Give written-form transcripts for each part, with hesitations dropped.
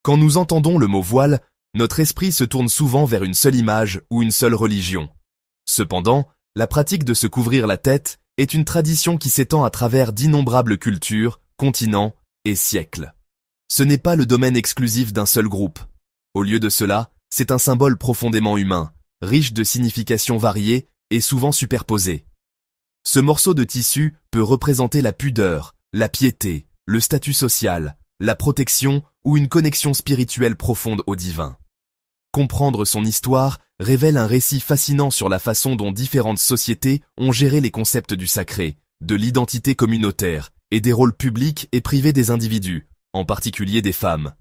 Quand nous entendons le mot voile, notre esprit se tourne souvent vers une seule image ou une seule religion. Cependant, la pratique de se couvrir la tête est une tradition qui s'étend à travers d'innombrables cultures, continents et siècles. Ce n'est pas le domaine exclusif d'un seul groupe. Au lieu de cela, c'est un symbole profondément humain, riche de significations variées et souvent superposées. Ce morceau de tissu peut représenter la pudeur, la piété, le statut social, la protection ou une connexion spirituelle profonde au divin. Comprendre son histoire révèle un récit fascinant sur la façon dont différentes sociétés ont géré les concepts du sacré, de l'identité communautaire et des rôles publics et privés des individus, en particulier des femmes.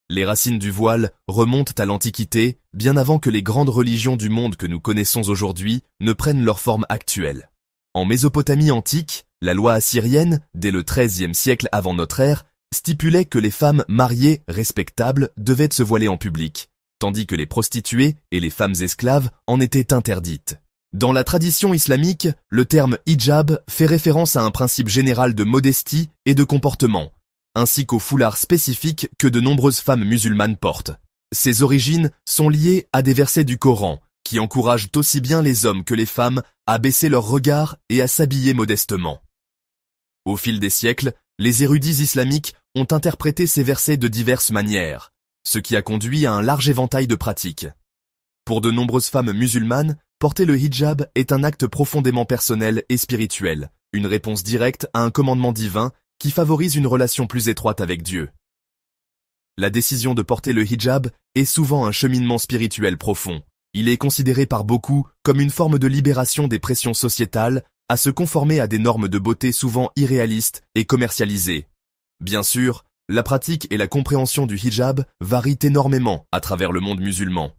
Les racines du voile remontent à l'Antiquité, bien avant que les grandes religions du monde que nous connaissons aujourd'hui ne prennent leur forme actuelle. En Mésopotamie antique, la loi assyrienne, dès le XIIIe siècle avant notre ère, stipulait que les femmes mariées respectables devaient se voiler en public, tandis que les prostituées et les femmes esclaves en étaient interdites. Dans la tradition islamique, le terme hijab fait référence à un principe général de modestie et de comportement, ainsi qu'au foulard spécifique que de nombreuses femmes musulmanes portent. Ces origines sont liées à des versets du Coran, qui encouragent aussi bien les hommes que les femmes à baisser leur regard et à s'habiller modestement. Au fil des siècles, les érudits islamiques ont interprété ces versets de diverses manières, ce qui a conduit à un large éventail de pratiques. Pour de nombreuses femmes musulmanes, porter le hijab est un acte profondément personnel et spirituel, une réponse directe à un commandement divin qui favorise une relation plus étroite avec Dieu. La décision de porter le hijab est souvent un cheminement spirituel profond. Il est considéré par beaucoup comme une forme de libération des pressions sociétales à se conformer à des normes de beauté souvent irréalistes et commercialisées. Bien sûr, la pratique et la compréhension du hijab varient énormément à travers le monde musulman.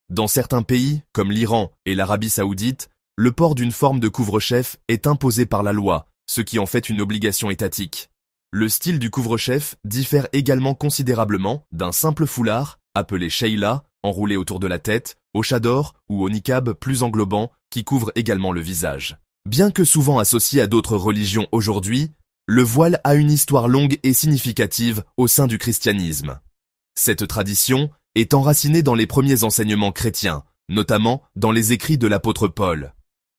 Dans certains pays, comme l'Iran et l'Arabie saoudite, le port d'une forme de couvre-chef est imposé par la loi, ce qui en fait une obligation étatique. Le style du couvre-chef diffère également considérablement d'un simple foulard, appelé sheila, enroulé autour de la tête, au chador ou au niqab plus englobant, qui couvre également le visage. Bien que souvent associé à d'autres religions aujourd'hui, le voile a une histoire longue et significative au sein du christianisme. Cette tradition est enracinée dans les premiers enseignements chrétiens, notamment dans les écrits de l'apôtre Paul.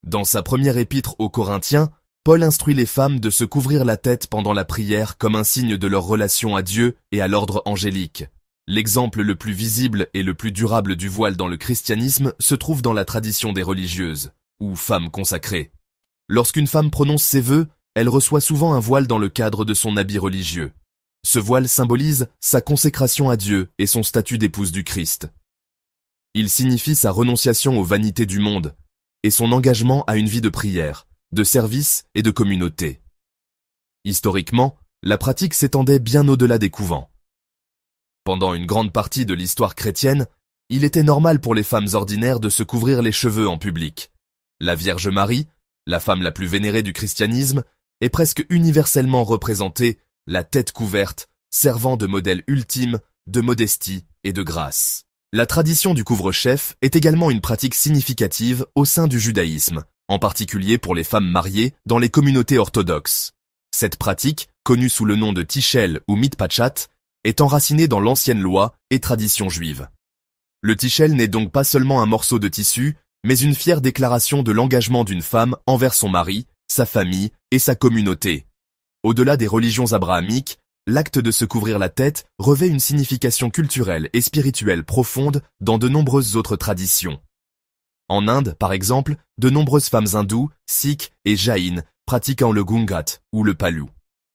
Dans sa première épître aux Corinthiens, Paul instruit les femmes de se couvrir la tête pendant la prière comme un signe de leur relation à Dieu et à l'ordre angélique. L'exemple le plus visible et le plus durable du voile dans le christianisme se trouve dans la tradition des religieuses, ou femmes consacrées. Lorsqu'une femme prononce ses vœux, elle reçoit souvent un voile dans le cadre de son habit religieux. Ce voile symbolise sa consécration à Dieu et son statut d'épouse du Christ. Il signifie sa renonciation aux vanités du monde et son engagement à une vie de prière, de service et de communauté. Historiquement, la pratique s'étendait bien au-delà des couvents. Pendant une grande partie de l'histoire chrétienne, il était normal pour les femmes ordinaires de se couvrir les cheveux en public. La Vierge Marie, la femme la plus vénérée du christianisme, est presque universellement représentée, la tête couverte, servant de modèle ultime de modestie et de grâce. La tradition du couvre-chef est également une pratique significative au sein du judaïsme, en particulier pour les femmes mariées dans les communautés orthodoxes. Cette pratique, connue sous le nom de tichel ou mitpachat, est enracinée dans l'ancienne loi et tradition juive. Le tichel n'est donc pas seulement un morceau de tissu, mais une fière déclaration de l'engagement d'une femme envers son mari, sa famille et sa communauté. Au-delà des religions abrahamiques, l'acte de se couvrir la tête revêt une signification culturelle et spirituelle profonde dans de nombreuses autres traditions. En Inde, par exemple, de nombreuses femmes hindoues, sikhs et jaïnes pratiquant le gungat ou le palu.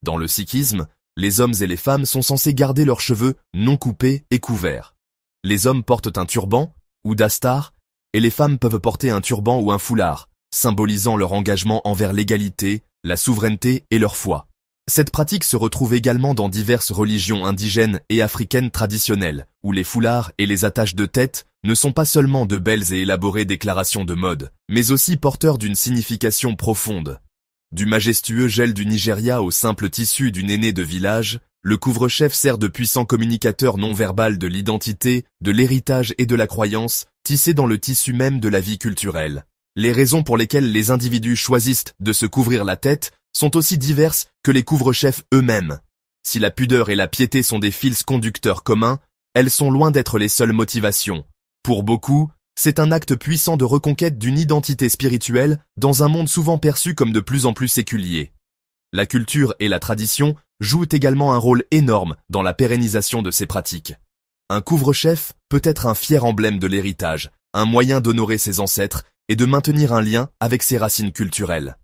Dans le sikhisme, les hommes et les femmes sont censés garder leurs cheveux non coupés et couverts. Les hommes portent un turban, ou dastar, et les femmes peuvent porter un turban ou un foulard, symbolisant leur engagement envers l'égalité, la souveraineté et leur foi. Cette pratique se retrouve également dans diverses religions indigènes et africaines traditionnelles, où les foulards et les attaches de tête ne sont pas seulement de belles et élaborées déclarations de mode, mais aussi porteurs d'une signification profonde. Du majestueux gel du Nigeria au simple tissu d'une aînée de village, le couvre-chef sert de puissant communicateur non-verbal de l'identité, de l'héritage et de la croyance, tissé dans le tissu même de la vie culturelle. Les raisons pour lesquelles les individus choisissent de se couvrir la tête sont aussi diverses que les couvre-chefs eux-mêmes. Si la pudeur et la piété sont des fils conducteurs communs, elles sont loin d'être les seules motivations. Pour beaucoup, c'est un acte puissant de reconquête d'une identité spirituelle dans un monde souvent perçu comme de plus en plus séculier. La culture et la tradition jouent également un rôle énorme dans la pérennisation de ces pratiques. Un couvre-chef peut être un fier emblème de l'héritage, un moyen d'honorer ses ancêtres et de maintenir un lien avec ses racines culturelles.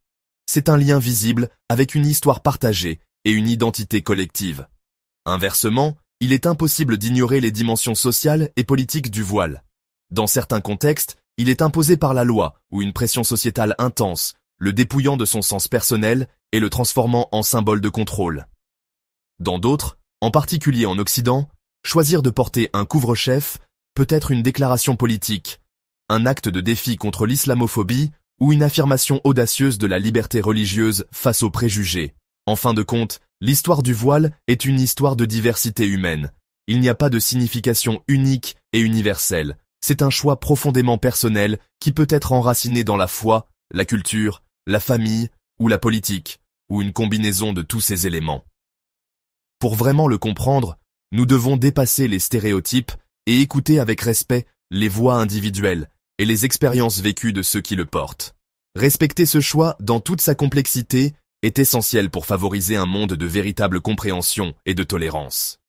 C'est un lien visible avec une histoire partagée et une identité collective. Inversement, il est impossible d'ignorer les dimensions sociales et politiques du voile. Dans certains contextes, il est imposé par la loi ou une pression sociétale intense, le dépouillant de son sens personnel et le transformant en symbole de contrôle. Dans d'autres, en particulier en Occident, choisir de porter un couvre-chef peut être une déclaration politique, un acte de défi contre l'islamophobie ou une affirmation audacieuse de la liberté religieuse face aux préjugés. En fin de compte, l'histoire du voile est une histoire de diversité humaine. Il n'y a pas de signification unique et universelle. C'est un choix profondément personnel qui peut être enraciné dans la foi, la culture, la famille ou la politique, ou une combinaison de tous ces éléments. Pour vraiment le comprendre, nous devons dépasser les stéréotypes et écouter avec respect les voix individuelles et les expériences vécues de ceux qui le portent. Respecter ce choix dans toute sa complexité est essentiel pour favoriser un monde de véritable compréhension et de tolérance.